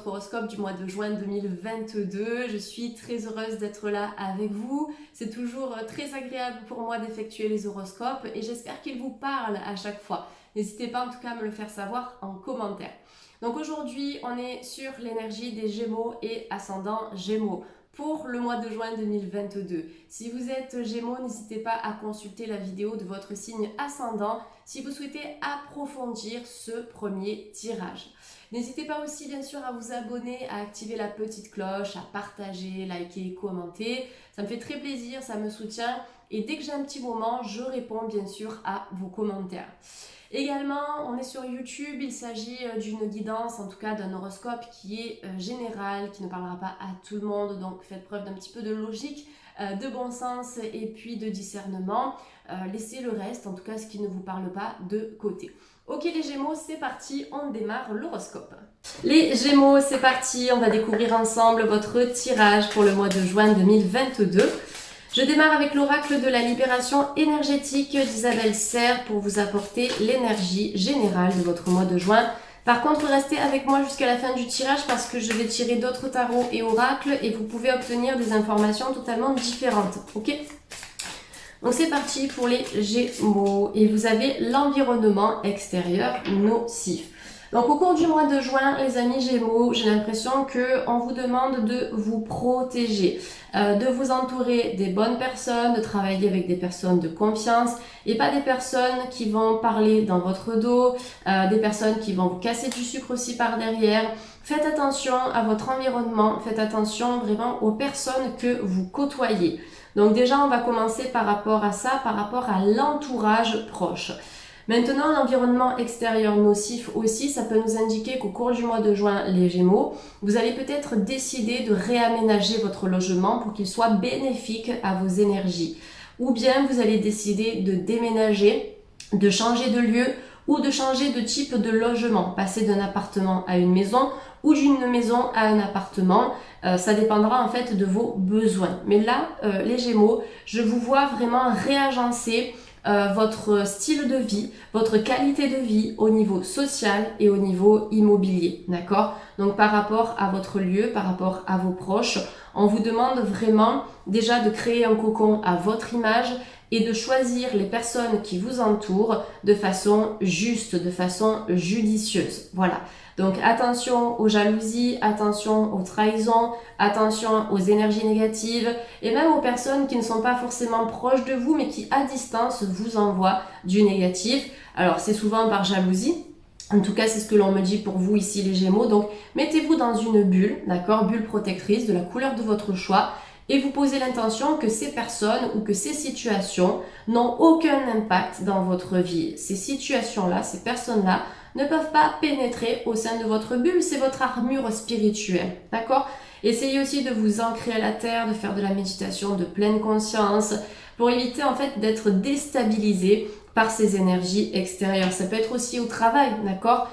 votre horoscope du mois de juin 2022. Je suis très heureuse d'être là avec vous. C'est toujours très agréable pour moi d'effectuer les horoscopes et j'espère qu'ils vous parlent à chaque fois. N'hésitez pas en tout cas à me le faire savoir en commentaire. Donc aujourd'hui, on est sur l'énergie des Gémeaux et ascendant Gémeaux pour le mois de juin 2022. Si vous êtes Gémeaux, n'hésitez pas à consulter la vidéo de votre signe ascendant si vous souhaitez approfondir ce premier tirage. N'hésitez pas aussi bien sûr à vous abonner, à activer la petite cloche, à partager, liker, commenter. Ça me fait très plaisir, ça me soutient et dès que j'ai un petit moment, je réponds bien sûr à vos commentaires. Également, on est sur YouTube, il s'agit d'une guidance, en tout cas d'un horoscope qui est général, qui ne parlera pas à tout le monde, donc faites preuve d'un petit peu de logique, de bon sens et puis de discernement. Laissez le reste, en tout cas ce qui ne vous parle pas, de côté. Ok les Gémeaux, c'est parti, on démarre l'horoscope. Les Gémeaux, c'est parti, on va découvrir ensemble votre tirage pour le mois de juin 2022. Je démarre avec l'oracle de la libération énergétique d'Isabelle Serre pour vous apporter l'énergie générale de votre mois de juin. Par contre, restez avec moi jusqu'à la fin du tirage parce que je vais tirer d'autres tarots et oracles et vous pouvez obtenir des informations totalement différentes. Ok ? Donc c'est parti pour les Gémeaux et vous avez l'environnement extérieur nocif. Donc au cours du mois de juin, les amis Gémeaux, j'ai l'impression qu'on vous demande de vous protéger, de vous entourer des bonnes personnes, de travailler avec des personnes de confiance et pas des personnes qui vont parler dans votre dos, des personnes qui vont vous casser du sucre aussi par derrière. Faites attention à votre environnement, faites attention vraiment aux personnes que vous côtoyez. Donc déjà, on va commencer par rapport à ça, par rapport à l'entourage proche. Maintenant, l'environnement extérieur nocif aussi, ça peut nous indiquer qu'au cours du mois de juin, les Gémeaux, vous allez peut-être décider de réaménager votre logement pour qu'il soit bénéfique à vos énergies. Ou bien vous allez décider de déménager, de changer de lieu ou de changer de type de logement, passer d'un appartement à une maison ou d'une maison à un appartement. Ça dépendra en fait de vos besoins. Mais là, les Gémeaux, je vous vois vraiment réagencer votre style de vie, votre qualité de vie au niveau social et au niveau immobilier, d'accord? Donc par rapport à votre lieu, par rapport à vos proches, on vous demande vraiment déjà de créer un cocon à votre image et de choisir les personnes qui vous entourent de façon juste, de façon judicieuse. Voilà. Donc attention aux jalousies, attention aux trahisons, attention aux énergies négatives et même aux personnes qui ne sont pas forcément proches de vous mais qui à distance vous envoient du négatif. Alors c'est souvent par jalousie. En tout cas, c'est ce que l'on me dit pour vous ici les Gémeaux. Donc mettez-vous dans une bulle, d'accord, bulle protectrice de la couleur de votre choix. Et vous posez l'intention que ces personnes ou que ces situations n'ont aucun impact dans votre vie. Ces situations-là, ces personnes-là ne peuvent pas pénétrer au sein de votre bulle. C'est votre armure spirituelle, d'accord ? Essayez aussi de vous ancrer à la terre, de faire de la méditation de pleine conscience pour éviter en fait d'être déstabilisé par ces énergies extérieures. Ça peut être aussi au travail, d'accord ?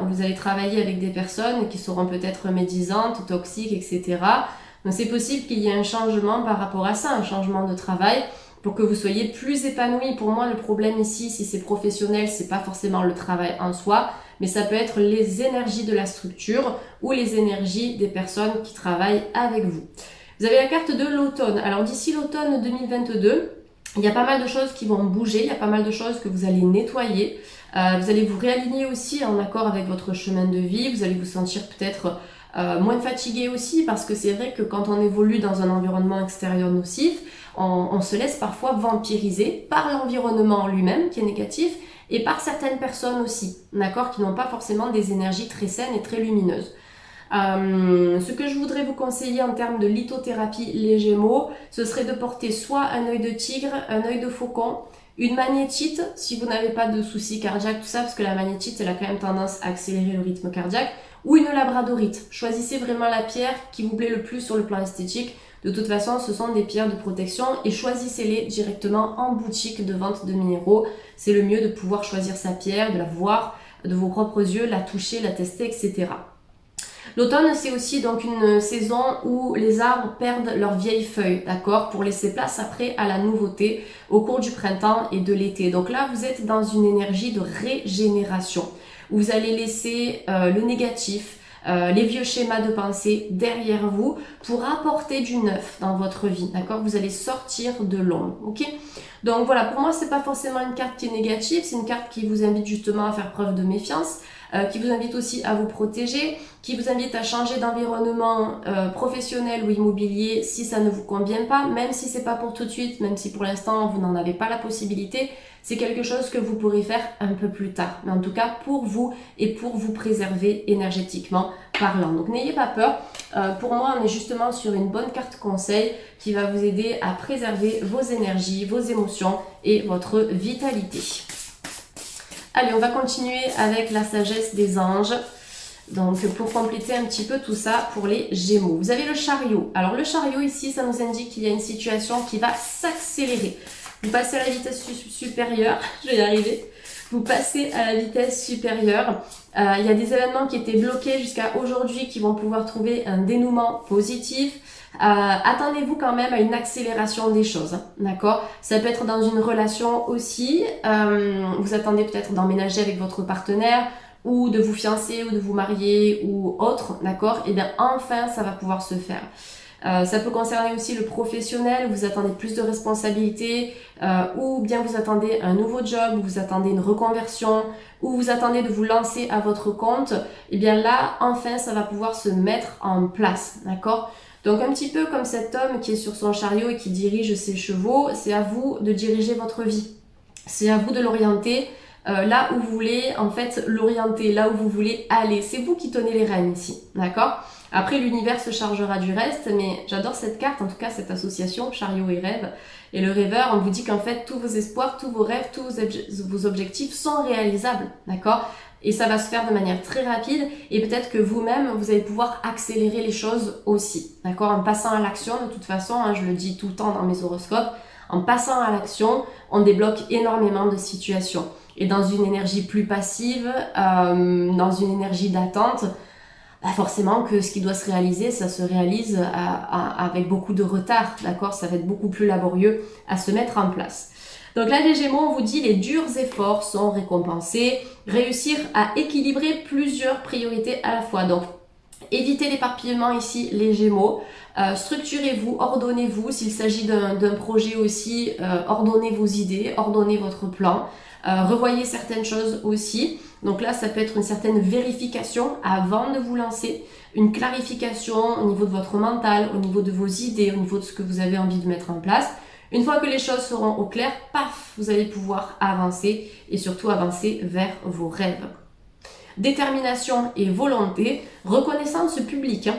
Vous allez travailler avec des personnes qui seront peut-être médisantes, toxiques, etc. Donc c'est possible qu'il y ait un changement par rapport à ça, un changement de travail pour que vous soyez plus épanoui. Pour moi, le problème ici, si c'est professionnel, c'est pas forcément le travail en soi, mais ça peut être les énergies de la structure ou les énergies des personnes qui travaillent avec vous. Vous avez la carte de l'automne. Alors d'ici l'automne 2022, il y a pas mal de choses qui vont bouger, il y a pas mal de choses que vous allez nettoyer. Vous allez vous réaligner aussi en accord avec votre chemin de vie. Vous allez vous sentir peut-être moins fatigué aussi parce que c'est vrai que quand on évolue dans un environnement extérieur nocif, on se laisse parfois vampiriser par l'environnement lui-même qui est négatif et par certaines personnes aussi, d'accord, qui n'ont pas forcément des énergies très saines et très lumineuses. Ce que je voudrais vous conseiller en termes de lithothérapie les Gémeaux, ce serait de porter soit un œil de tigre, un œil de faucon, une magnétite si vous n'avez pas de soucis cardiaques, tout ça, parce que la magnétite elle a quand même tendance à accélérer le rythme cardiaque, ou une labradorite. Choisissez vraiment la pierre qui vous plaît le plus sur le plan esthétique. De toute façon, ce sont des pierres de protection et choisissez-les directement en boutique de vente de minéraux. C'est le mieux de pouvoir choisir sa pierre, de la voir de vos propres yeux, la toucher, la tester, etc. L'automne, c'est aussi donc une saison où les arbres perdent leurs vieilles feuilles, d'accord, pour laisser place après à la nouveauté au cours du printemps et de l'été. Donc là, vous êtes dans une énergie de régénération où vous allez laisser le négatif, les vieux schémas de pensée derrière vous pour apporter du neuf dans votre vie, d'accord? Vous allez sortir de l'ombre, ok? Donc voilà, pour moi, c'est pas forcément une carte qui est négative, c'est une carte qui vous invite justement à faire preuve de méfiance, qui vous invite aussi à vous protéger, qui vous invite à changer d'environnement professionnel ou immobilier si ça ne vous convient pas, même si c'est pas pour tout de suite, même si pour l'instant vous n'en avez pas la possibilité, c'est quelque chose que vous pourrez faire un peu plus tard, mais en tout cas pour vous et pour vous préserver énergétiquement parlant. Donc n'ayez pas peur, pour moi on est justement sur une bonne carte conseil qui va vous aider à préserver vos énergies, vos émotions et votre vitalité. Allez, on va continuer avec la sagesse des anges. Donc, pour compléter un petit peu tout ça pour les Gémeaux. Vous avez le chariot. Alors, le chariot ici, ça nous indique qu'il y a une situation qui va s'accélérer. Vous passez à la vitesse supérieure. Je vais y arriver. Vous passez à la vitesse supérieure. Il y a des événements qui étaient bloqués jusqu'à aujourd'hui qui vont pouvoir trouver un dénouement positif. Attendez-vous quand même à une accélération des choses, hein, d'accord? Ça peut être dans une relation aussi, vous attendez peut-être d'emménager avec votre partenaire ou de vous fiancer ou de vous marier ou autre, d'accord? Et bien enfin ça va pouvoir se faire. Ça peut concerner aussi le professionnel, vous attendez plus de responsabilités, ou bien vous attendez un nouveau job, vous attendez une reconversion, ou vous attendez de vous lancer à votre compte, et bien là enfin ça va pouvoir se mettre en place, d'accord? Donc un petit peu comme cet homme qui est sur son chariot et qui dirige ses chevaux, c'est à vous de diriger votre vie. C'est à vous de l'orienter là où vous voulez en fait l'orienter, là où vous voulez aller. C'est vous qui tenez les rênes ici, d'accord? Après l'univers se chargera du reste, mais j'adore cette carte, en tout cas cette association, chariot et rêve. Et le rêveur, on vous dit qu'en fait tous vos espoirs, tous vos rêves, tous vos objectifs sont réalisables, d'accord? Et ça va se faire de manière très rapide et peut-être que vous-même, vous allez pouvoir accélérer les choses aussi, d'accord? En passant à l'action, de toute façon, hein, je le dis tout le temps dans mes horoscopes, en passant à l'action, on débloque énormément de situations. Et dans une énergie plus passive, dans une énergie d'attente, bah forcément que ce qui doit se réaliser, ça se réalise avec beaucoup de retard, d'accord? Ça va être beaucoup plus laborieux à se mettre en place. Donc là, les Gémeaux, on vous dit les durs efforts sont récompensés. Réussir à équilibrer plusieurs priorités à la fois. Donc, évitez l'éparpillement ici, les Gémeaux. Structurez-vous, ordonnez-vous. S'il s'agit d'un projet aussi, ordonnez vos idées, ordonnez votre plan. Revoyez certaines choses aussi. Donc là, ça peut être une certaine vérification avant de vous lancer. Une clarification au niveau de votre mental, au niveau de vos idées, au niveau de ce que vous avez envie de mettre en place. Une fois que les choses seront au clair, paf, vous allez pouvoir avancer et surtout avancer vers vos rêves. Détermination et volonté, reconnaissance publique.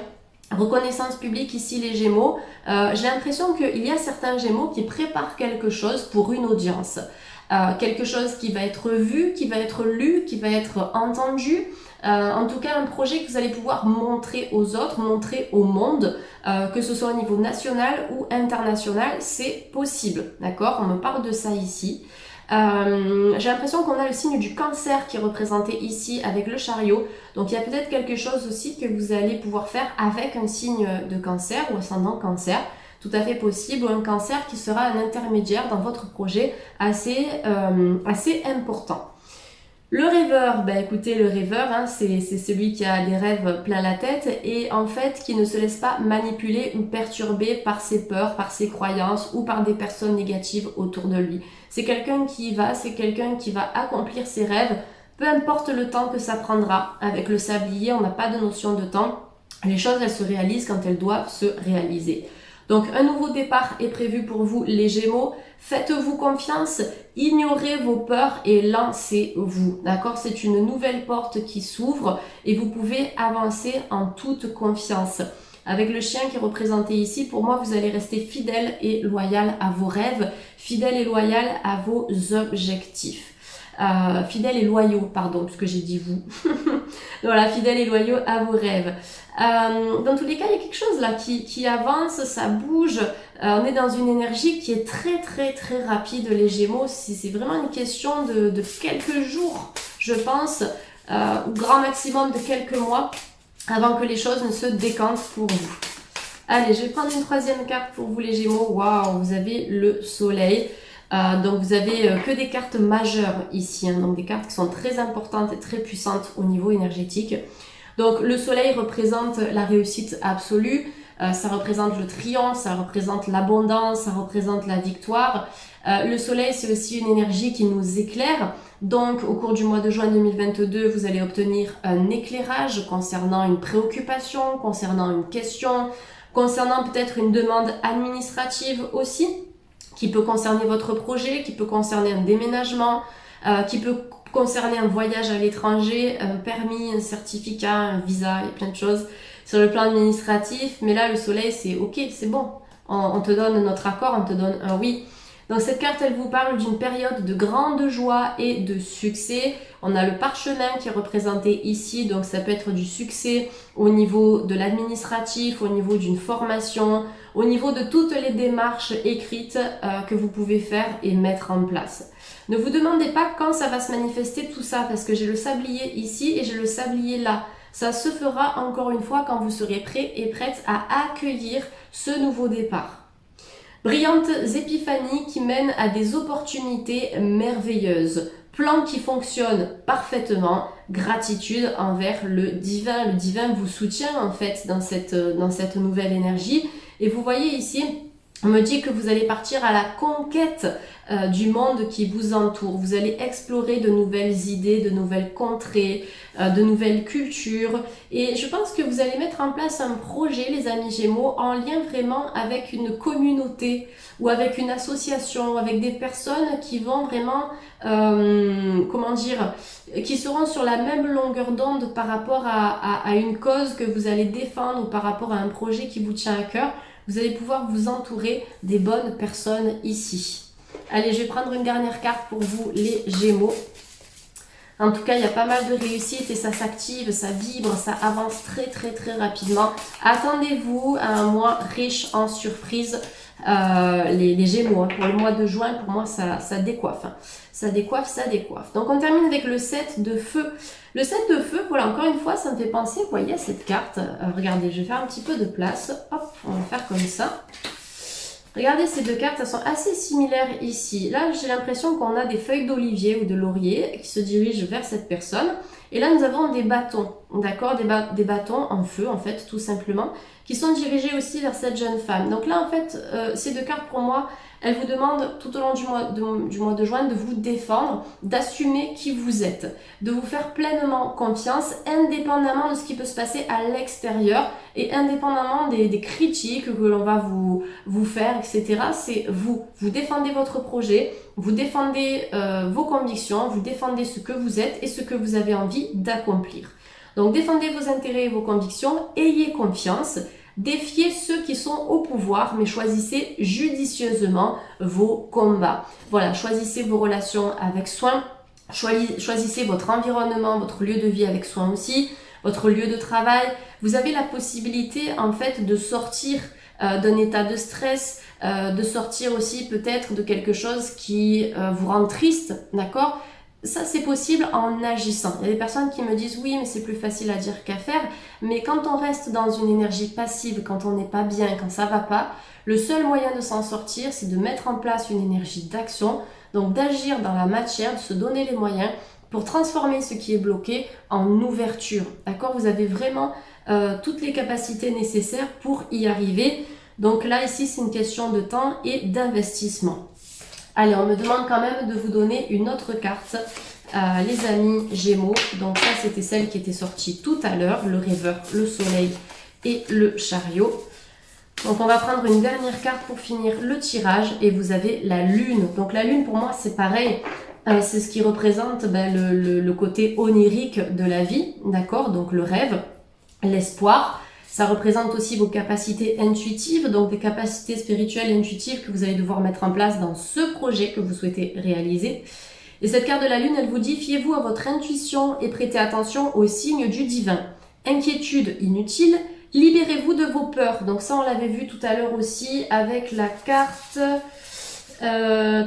Reconnaissance publique ici les Gémeaux. J'ai l'impression qu'il y a certains Gémeaux qui préparent quelque chose pour une audience. Quelque chose qui va être vu, qui va être lu, qui va être entendu. En tout cas, un projet que vous allez pouvoir montrer aux autres, montrer au monde, que ce soit au niveau national ou international, c'est possible, d'accord? On me parle de ça ici. J'ai l'impression qu'on a le signe du cancer qui est représenté ici avec le chariot. Donc il y a peut-être quelque chose aussi que vous allez pouvoir faire avec un signe de cancer ou ascendant cancer. Tout à fait possible, ou un cancer qui sera un intermédiaire dans votre projet assez important. Le rêveur, ben écoutez, le rêveur, hein, c'est celui qui a des rêves plein la tête et en fait qui ne se laisse pas manipuler ou perturber par ses peurs, par ses croyances ou par des personnes négatives autour de lui. C'est quelqu'un qui y va, c'est quelqu'un qui va accomplir ses rêves, peu importe le temps que ça prendra. Avec le sablier, on n'a pas de notion de temps. Les choses, elles se réalisent quand elles doivent se réaliser. Donc un nouveau départ est prévu pour vous les Gémeaux. Faites-vous confiance, ignorez vos peurs et lancez-vous. D'accord? C'est une nouvelle porte qui s'ouvre et vous pouvez avancer en toute confiance. Avec le chien qui est représenté ici, pour moi, vous allez rester fidèle et loyal à vos rêves, fidèle et loyal à vos objectifs. Fidèle et loyaux, pardon, puisque j'ai dit vous. Voilà, fidèle et loyaux à vos rêves. Dans tous les cas, il y a quelque chose là qui avance, ça bouge. On est dans une énergie qui est très très très rapide, les Gémeaux. C'est vraiment une question de quelques jours, je pense, ou grand maximum de quelques mois, avant que les choses ne se décantent pour vous. Allez, je vais prendre une troisième carte pour vous, les Gémeaux. Waouh, vous avez le soleil. Donc vous avez que des cartes majeures ici, hein, donc des cartes qui sont très importantes et très puissantes au niveau énergétique. Donc le soleil représente la réussite absolue, ça représente le triomphe, ça représente l'abondance, ça représente la victoire. Le soleil, c'est aussi une énergie qui nous éclaire. Donc au cours du mois de juin 2022, vous allez obtenir un éclairage concernant une préoccupation, concernant une question, concernant peut-être une demande administrative aussi, qui peut concerner votre projet, qui peut concerner un déménagement, qui peut concerner un voyage à l'étranger, un permis, un certificat, un visa, il y a plein de choses sur le plan administratif. Mais là, le soleil, c'est ok, c'est bon. On te donne notre accord, on te donne un oui. Donc cette carte, elle vous parle d'une période de grande joie et de succès. On a le parchemin qui est représenté ici, donc ça peut être du succès au niveau de l'administratif, au niveau d'une formation, au niveau de toutes les démarches écrites que vous pouvez faire et mettre en place. Ne vous demandez pas quand ça va se manifester tout ça, parce que j'ai le sablier ici et j'ai le sablier là. Ça se fera encore une fois quand vous serez prêt et prête à accueillir ce nouveau départ. Brillantes épiphanies qui mènent à des opportunités merveilleuses. Plan qui fonctionne parfaitement. Gratitude envers le divin. Le divin vous soutient en fait dans cette nouvelle énergie. Et vous voyez ici, on me dit que vous allez partir à la conquête du monde qui vous entoure. Vous allez explorer de nouvelles idées, de nouvelles contrées, de nouvelles cultures. Et je pense que vous allez mettre en place un projet, les amis Gémeaux, en lien vraiment avec une communauté ou avec une association, avec des personnes qui vont vraiment, qui seront sur la même longueur d'onde par rapport à une cause que vous allez défendre ou par rapport à un projet qui vous tient à cœur. Vous allez pouvoir vous entourer des bonnes personnes ici. Allez, je vais prendre une dernière carte pour vous, les Gémeaux. En tout cas, il y a pas mal de réussite et ça s'active, ça vibre, ça avance très très très rapidement. Attendez-vous à un mois riche en surprises, les Gémeaux. Hein. Pour le mois de juin, pour moi, ça décoiffe. Hein. Ça décoiffe, ça décoiffe. Donc, on termine avec le 7 de feu. Le 7 de feu, voilà, encore une fois, ça me fait penser, vous voyez, à cette carte. Regardez, je vais faire un petit peu de place. Hop, on va faire comme ça. Regardez ces deux cartes, elles sont assez similaires ici. Là, j'ai l'impression qu'on a des feuilles d'olivier ou de laurier qui se dirigent vers cette personne. Et là, nous avons des bâtons, d'accord, des bâtons en feu, en fait, tout simplement, qui sont dirigés aussi vers cette jeune femme. Donc là, en fait, ces deux cartes, pour moi, elles vous demandent tout au long du mois de juin de vous défendre, d'assumer qui vous êtes, de vous faire pleinement confiance, indépendamment de ce qui peut se passer à l'extérieur et indépendamment des critiques que l'on va vous faire, etc. C'est vous. Vous défendez votre projet, vous défendez vos convictions, vous défendez ce que vous êtes et ce que vous avez envie d'accomplir. Donc défendez vos intérêts et vos convictions, ayez confiance. Défiez ceux qui sont au pouvoir, mais choisissez judicieusement vos combats. Voilà, choisissez vos relations avec soin, choisissez votre environnement, votre lieu de vie avec soin aussi, votre lieu de travail. Vous avez la possibilité en fait de sortir d'un état de stress, de sortir aussi peut-être de quelque chose qui vous rend triste, d'accord ? Ça, c'est possible en agissant. Il y a des personnes qui me disent « oui, mais c'est plus facile à dire qu'à faire ». Mais quand on reste dans une énergie passive, quand on n'est pas bien, quand ça ne va pas, le seul moyen de s'en sortir, c'est de mettre en place une énergie d'action, donc d'agir dans la matière, de se donner les moyens pour transformer ce qui est bloqué en ouverture. D'accord ? Vous avez vraiment toutes les capacités nécessaires pour y arriver. Donc là, ici, c'est une question de temps et d'investissement. Allez, on me demande quand même de vous donner une autre carte, les amis Gémeaux. Donc ça, c'était celle qui était sortie tout à l'heure, le rêveur, le soleil et le chariot. Donc on va prendre une dernière carte pour finir le tirage et vous avez la lune. Donc la lune, pour moi, c'est pareil. C'est ce qui représente le côté onirique de la vie, d'accord? Donc le rêve, l'espoir. Ça représente aussi vos capacités intuitives, donc des capacités spirituelles et intuitives que vous allez devoir mettre en place dans ce projet que vous souhaitez réaliser. Et cette carte de la lune, elle vous dit, fiez-vous à votre intuition et prêtez attention aux signes du divin. Inquiétude inutile, libérez-vous de vos peurs. Donc ça, on l'avait vu tout à l'heure aussi avec la carte... la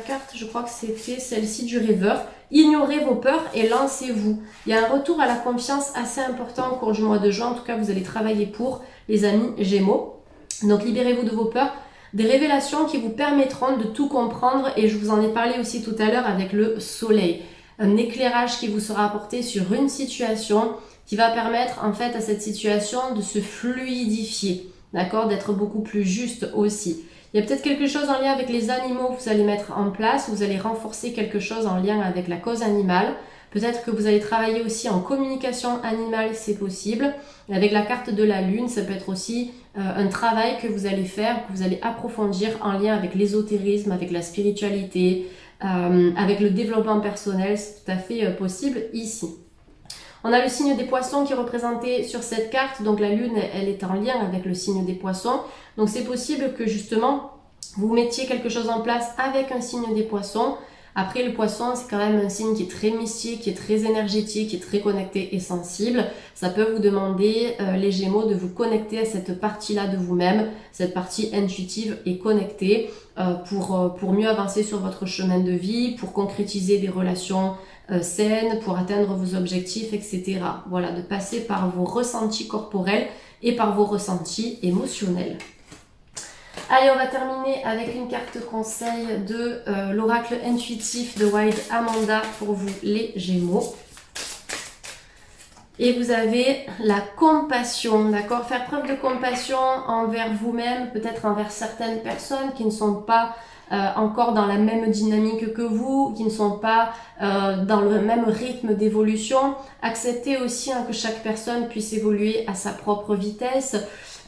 carte, je crois que c'était celle-ci du rêveur. Ignorez vos peurs et lancez-vous. Il y a un retour à la confiance assez important au cours du mois de juin. En tout cas, vous allez travailler pour les amis Gémeaux. Donc, libérez-vous de vos peurs. Des révélations qui vous permettront de tout comprendre. Et je vous en ai parlé aussi tout à l'heure avec le soleil. un éclairage qui vous sera apporté sur une situation qui va permettre en fait à cette situation de se fluidifier, d'accord, d'être beaucoup plus juste aussi. Il y a peut-être quelque chose en lien avec les animaux que vous allez mettre en place, vous allez renforcer quelque chose en lien avec la cause animale. Peut-être que vous allez travailler aussi en communication animale, c'est possible. Et avec la carte de la lune, ça peut être aussi un travail que vous allez faire, que vous allez approfondir en lien avec l'ésotérisme, avec la spiritualité, avec le développement personnel, c'est tout à fait possible ici. On a le signe des poissons qui est représenté sur cette carte, donc la lune elle est en lien avec le signe des poissons, donc c'est possible que justement vous mettiez quelque chose en place avec un signe des poissons. Après le poisson c'est quand même un signe qui est très mystique, qui est très énergétique, qui est très connecté et sensible. Ça peut vous demander les Gémeaux de vous connecter à cette partie-là de vous-même, cette partie intuitive et connectée pour mieux avancer sur votre chemin de vie, pour concrétiser des relations saines, pour atteindre vos objectifs, etc. Voilà, de passer par vos ressentis corporels et par vos ressentis émotionnels. Allez, on va terminer avec une carte conseil de l'oracle intuitif de Wild Amanda pour vous les Gémeaux. Et vous avez la compassion, d'accord? Faire preuve de compassion envers vous-même, peut-être envers certaines personnes qui ne sont pas encore dans la même dynamique que vous, qui ne sont pas dans le même rythme d'évolution. Acceptez aussi que chaque personne puisse évoluer à sa propre vitesse.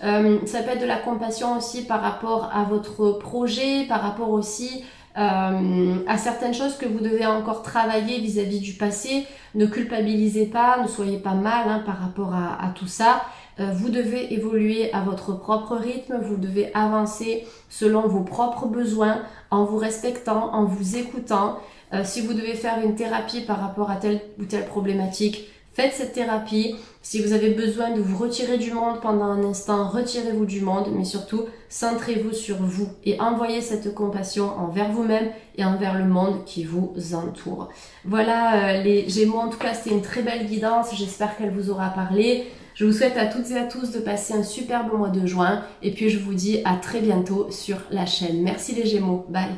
Ça peut être de la compassion aussi par rapport à votre projet, par rapport aussi à certaines choses que vous devez encore travailler vis-à-vis du passé. Ne culpabilisez pas, ne soyez pas mal par rapport à tout ça. Vous devez évoluer à votre propre rythme, vous devez avancer selon vos propres besoins, en vous respectant, en vous écoutant. Si vous devez faire une thérapie par rapport à telle ou telle problématique, faites cette thérapie. Si vous avez besoin de vous retirer du monde pendant un instant, retirez-vous du monde, mais surtout, centrez-vous sur vous et envoyez cette compassion envers vous-même et envers le monde qui vous entoure. Voilà les Gémeaux, en tout cas c'était une très belle guidance, j'espère qu'elle vous aura parlé. Je vous souhaite à toutes et à tous de passer un superbe mois de juin et puis je vous dis à très bientôt sur la chaîne. Merci les Gémeaux, bye.